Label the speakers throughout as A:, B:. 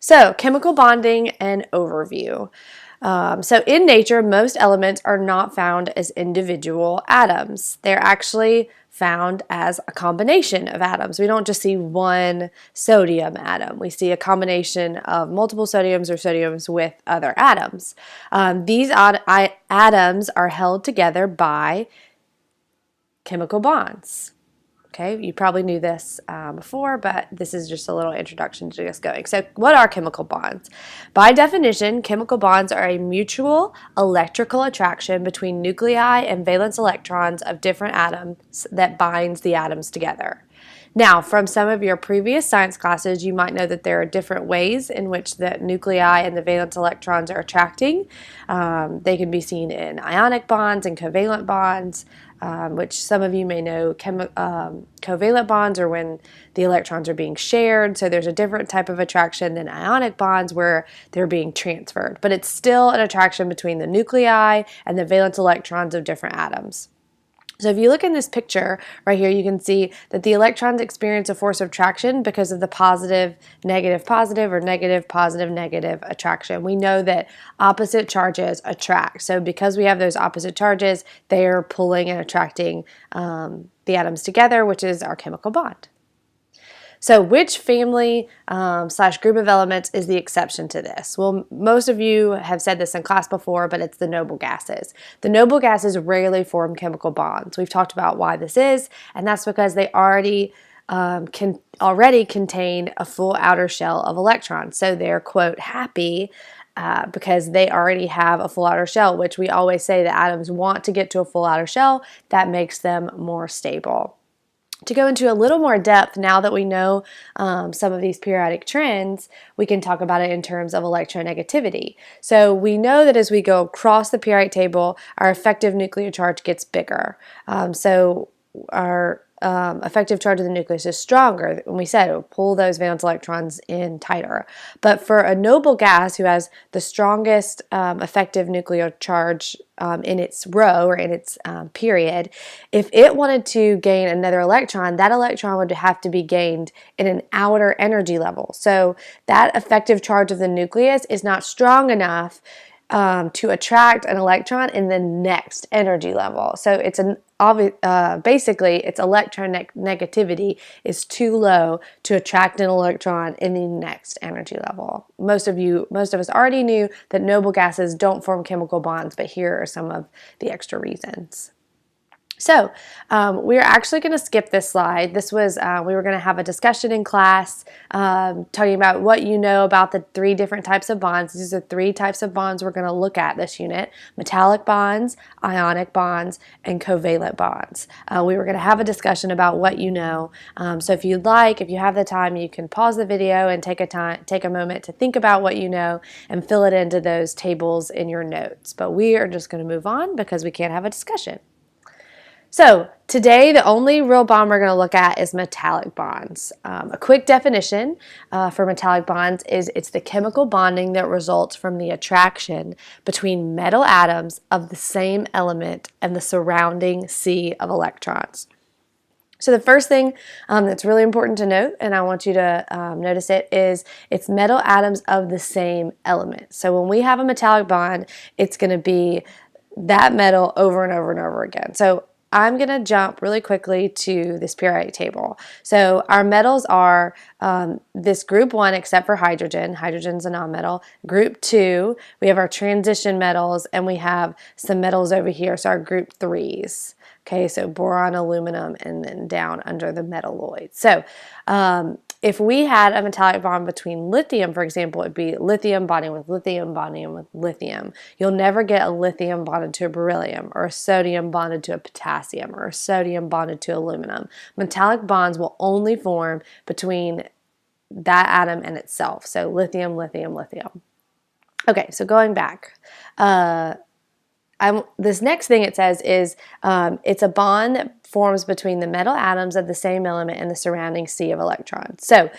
A: So, chemical bonding and overview. So, in nature, most elements are not found as individual atoms. They're actually found as a combination of atoms. We don't just see one sodium atom. We see a combination of multiple sodiums or sodiums with other atoms. These atoms are held together by chemical bonds. Okay, you probably knew this before, but this is just a little introduction to just going. So, what are chemical bonds? By definition, chemical bonds are a mutual electrical attraction between nuclei and valence electrons of different atoms that binds the atoms together. Now, from some of your previous science classes, you might know that there are different ways in which the nuclei and the valence electrons are attracting. They can be seen in ionic bonds and covalent bonds, which some of you may know. Covalent bonds are when the electrons are being shared, so there's a different type of attraction than ionic bonds where they're being transferred. But it's still an attraction between the nuclei and the valence electrons of different atoms. So if you look in this picture right here, you can see that the electrons experience a force of attraction because of the positive, positive, or negative, negative attraction. We know that opposite charges attract. So because we have those opposite charges, they are pulling and attracting the atoms together, which is our chemical bond. So which family slash group of elements is the exception to this? Well, most of you have said this in class before, but it's the noble gases. The noble gases rarely form chemical bonds. We've talked about why this is, and that's because they already contain a full outer shell of electrons. So they're, quote, happy because they already have a full outer shell, which we always say that atoms want to get to a full outer shell. That makes them more stable. To go into a little more depth, now that we know some of these periodic trends, we can talk about it in terms of electronegativity. So we know that as we go across the periodic table, our effective nuclear charge gets bigger. So our effective charge of the nucleus is stronger. When we said it will pull those valence electrons in tighter. But for a noble gas who has the strongest effective nuclear charge in its row or in its period, if it wanted to gain another electron, that electron would have to be gained in an outer energy level. So that effective charge of the nucleus is not strong enough to attract an electron in the next energy level. So it's basically its electronegativity is too low to attract an electron in the next energy level. Most of us already knew that noble gases don't form chemical bonds, but here are some of the extra reasons. So we're actually going to skip this slide. This was, we were going to have a discussion in class talking about what you know about the three different types of bonds. These are three types of bonds we're going to look at this unit: metallic bonds, ionic bonds, and covalent bonds. We were going to have a discussion about what you know. So if you'd like, if you have the time, you can pause the video and take a moment to think about what you know and fill it into those tables in your notes. But we are just going to move on because we can't have a discussion. So today, the only real bond we're going to look at is metallic bonds. A quick definition for metallic bonds is it's the chemical bonding that results from the attraction between metal atoms of the same element and the surrounding sea of electrons. So the first thing that's really important to note, and I want you to notice it, is it's metal atoms of the same element. So when we have a metallic bond, it's going to be that metal over and over and over again. So I'm going to jump really quickly to this periodic table. So our metals are this group 1 except for hydrogen. Hydrogen's a nonmetal. Group 2, we have our transition metals, and we have some metals over here, so our group 3s. Okay, so boron, aluminum, and then down under the metalloids. So if we had a metallic bond between lithium, for example, it would be lithium bonding with lithium bonding with lithium. You'll never get a lithium bonded to a beryllium, or a sodium bonded to a potassium, or a sodium bonded to aluminum. Metallic bonds will only form between that atom and itself. So lithium, lithium, lithium. Okay, so going back. This next thing it says is it's a bond that forms between the metal atoms of the same element and the surrounding sea of electrons. So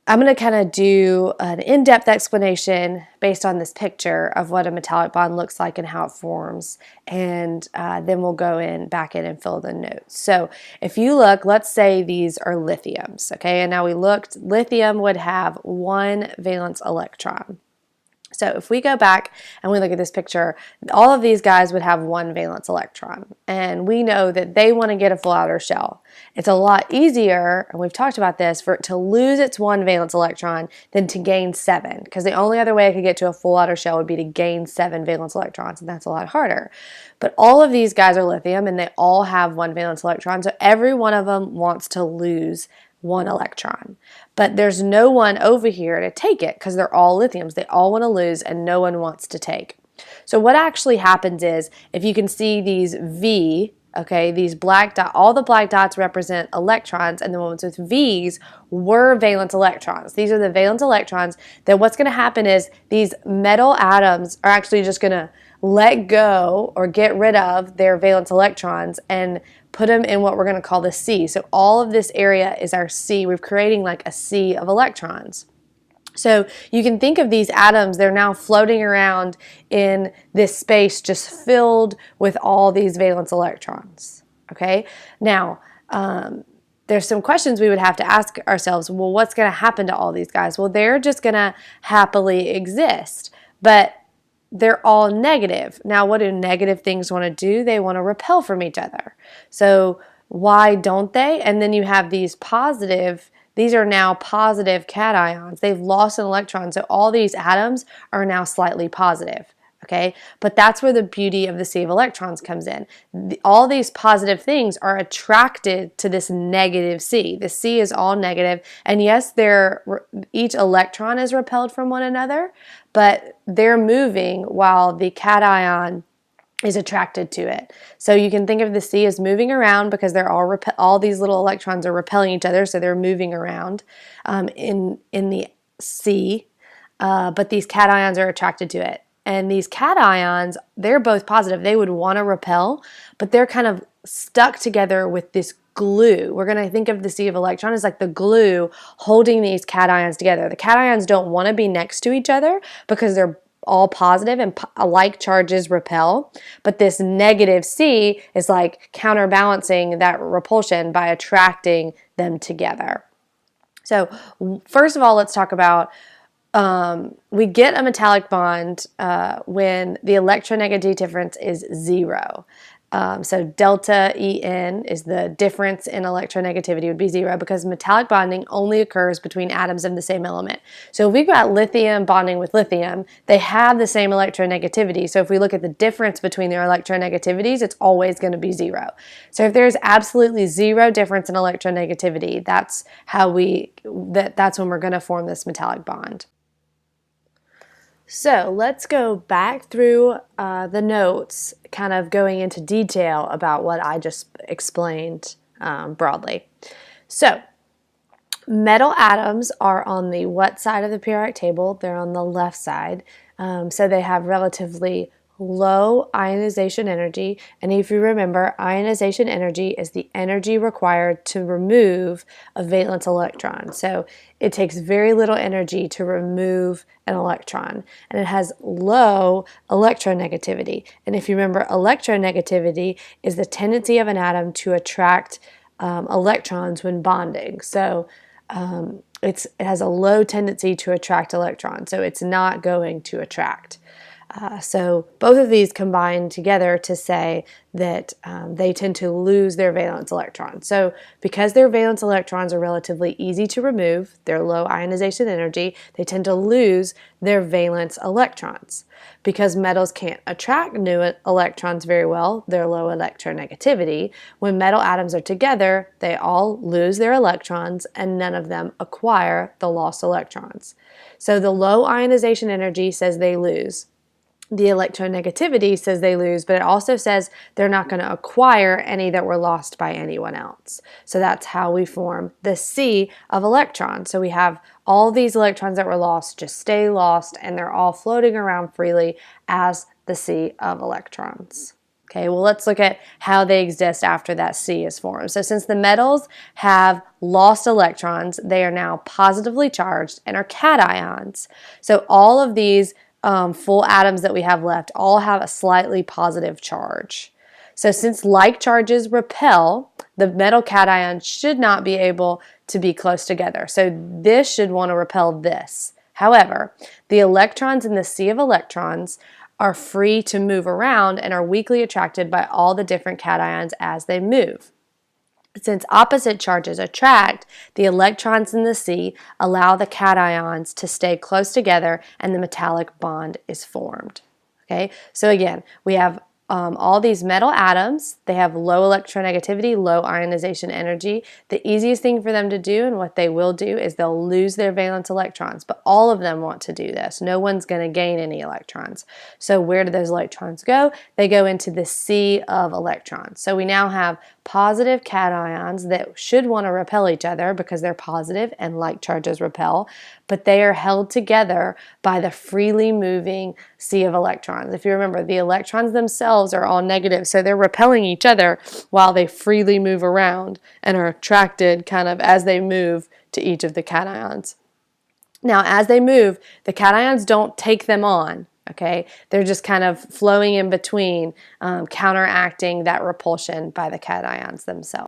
A: I'm going to kind of do an in-depth explanation based on this picture of what a metallic bond looks like and how it forms, and then we'll go back in and fill the notes. So if you look, let's say these are lithiums, okay? And now we looked, lithium would have one valence electron. So if we go back and we look at this picture, all of these guys would have one valence electron. And we know that they want to get a full outer shell. It's a lot easier, and we've talked about this, for it to lose its one valence electron than to gain 7. Because the only other way I could get to a full outer shell would be to gain 7 valence electrons, and that's a lot harder. But all of these guys are lithium, and they all have one valence electron. So every one of them wants to lose one electron. But there's no one over here to take it because they're all lithiums. They all want to lose and no one wants to take. So what actually happens is, if you can see these V, okay, these black dots, all the black dots represent electrons, and the ones with V's were valence electrons. These are the valence electrons. Then what's going to happen is these metal atoms are actually just going to let go or get rid of their valence electrons and put them in what we're going to call the sea. So all of this area is our sea. We're creating like a sea of electrons. So you can think of these atoms, they're now floating around in this space just filled with all these valence electrons. Okay, now there's some questions we would have to ask ourselves. Well, what's going to happen to all these guys? Well, they're just going to happily exist, but they're all negative. Now, what do negative things want to do? They want to repel from each other. So why don't they? And then you have these positive, these are now positive cations. They've lost an electron, so all these atoms are now slightly positive. Okay, but that's where the beauty of the sea of electrons comes in. All these positive things are attracted to this negative sea. The sea is all negative, and yes, each electron is repelled from one another, but they're moving while the cation is attracted to it. So you can think of the sea as moving around because they're all these little electrons are repelling each other, so they're moving around in the sea, but these cations are attracted to it. And these cations, they're both positive. They would want to repel, but they're kind of stuck together with this glue. We're going to think of the sea of electrons as like the glue holding these cations together. The cations don't want to be next to each other because they're all positive and like charges repel, but this negative sea is like counterbalancing that repulsion by attracting them together. So first of all, let's talk about we get a metallic bond when the electronegativity difference is 0. So delta En is the difference in electronegativity would be 0 because metallic bonding only occurs between atoms of the same element. So if we've got lithium bonding with lithium, they have the same electronegativity. So if we look at the difference between their electronegativities, it's always going to be 0. So if there's absolutely 0 difference in electronegativity, that's when we're going to form this metallic bond. So let's go back through the notes, kind of going into detail about what I just explained broadly. So metal atoms are on the what side of the periodic table? They're on the left side. So they have relatively low ionization energy, and if you remember, ionization energy is the energy required to remove a valence electron. So it takes very little energy to remove an electron, and it has low electronegativity. And if you remember, electronegativity is the tendency of an atom to attract electrons when bonding. So it has a low tendency to attract electrons, so it's not going to attract. So both of these combine together to say that they tend to lose their valence electrons. So because their valence electrons are relatively easy to remove, they're low ionization energy, they tend to lose their valence electrons. Because metals can't attract new electrons very well, they're low electronegativity. When metal atoms are together, they all lose their electrons and none of them acquire the lost electrons. So the low ionization energy says they lose. The electronegativity says they lose, but it also says they're not going to acquire any that were lost by anyone else. So that's how we form the sea of electrons. So we have all these electrons that were lost just stay lost, and they're all floating around freely as the sea of electrons. Okay, well, let's look at how they exist after that C is formed. So since the metals have lost electrons, they are now positively charged and are cations. So all of these full atoms that we have left all have a slightly positive charge. So since like charges repel, the metal cation should not be able to be close together. So this should want to repel this. However, the electrons in the sea of electrons are free to move around and are weakly attracted by all the different cations as they move. Since opposite charges attract, the electrons in the sea allow the cations to stay close together and the metallic bond is formed. Okay, so again, we have all these metal atoms. They have low electronegativity, low ionization energy. The easiest thing for them to do, and what they will do, is they'll lose their valence electrons, but all of them want to do this. No one's going to gain any electrons. So where do those electrons go? They go into the sea of electrons. So we now have positive cations that should want to repel each other because they're positive and like charges repel, but they are held together by the freely moving sea of electrons. If you remember, the electrons themselves are all negative, so they're repelling each other while they freely move around and are attracted kind of as they move to each of the cations. Now, as they move, the cations don't take them on. Okay, they're just kind of flowing in between, counteracting that repulsion by the cations themselves.